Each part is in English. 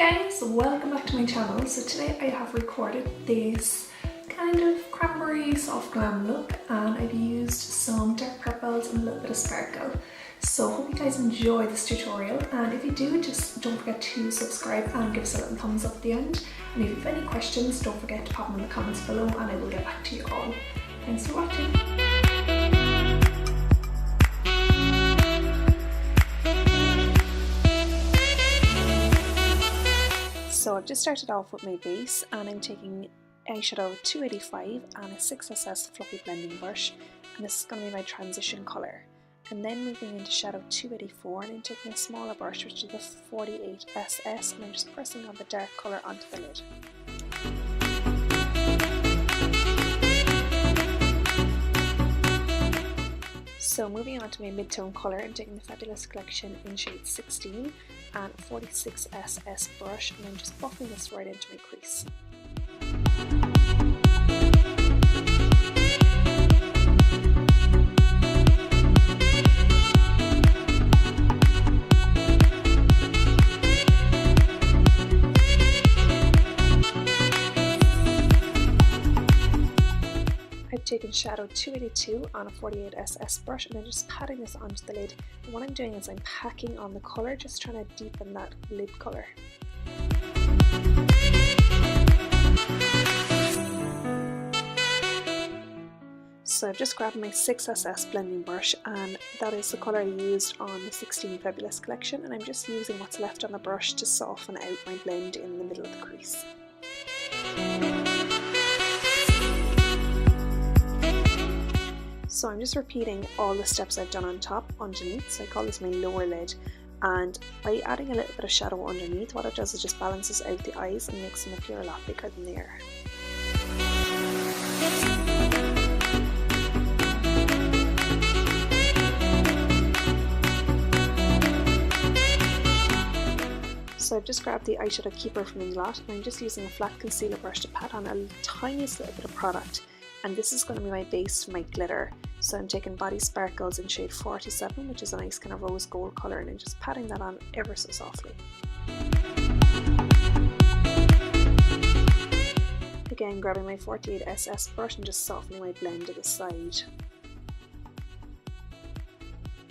guys, welcome back to my channel. So today I have recorded this kind of cranberry soft glam look, and I've used some dark purples and a little bit of sparkle. So hope you guys enjoy this tutorial, and if you do, just don't forget to subscribe and give us a little thumbs up at the end. And if you have any questions, don't forget to pop them in the comments below and I will get back to you all. Thanks for watching. So I've just started off with my base, and I'm taking eyeshadow 285 and a 6SS fluffy blending brush, and this is going to be my transition colour. And then moving into shadow 284, and I'm taking a smaller brush, which is the 48SS, and I'm just pressing on the dark colour onto the lid. So moving on to my mid-tone colour, I'm taking the Febulous collection in shade 16 and 46SS brush, and I'm just buffing this right into my crease. I've taken shadow 282 on a 48SS brush, and I'm just patting this onto the lid. And what I'm doing is I'm packing on the colour, just trying to deepen that lid colour. So I've just grabbed my 6SS blending brush, and that is the colour I used on the 16 Febulous collection, and I'm just using what's left on the brush to soften out my blend in the middle of the crease. So I'm just repeating all the steps I've done on top underneath, so I call this my lower lid, and by adding a little bit of shadow underneath, what it does is just balances out the eyes and makes them appear a lot bigger than they are. So I've just grabbed the eyeshadow keeper from Inglot, and I'm just using a flat concealer brush to pat on a tiniest little bit of product. And this is going to be my base for my glitter. So I'm taking Body Sparkles in shade 47, which is a nice kind of rose gold colour, and I'm just patting that on ever so softly. Again, grabbing my 48SS brush and just softening my blend to the side.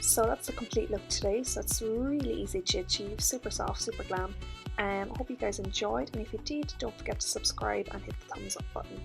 So that's the complete look today. So it's really easy to achieve, super soft, super glam. I hope you guys enjoyed, and if you did, don't forget to subscribe and hit the thumbs up button.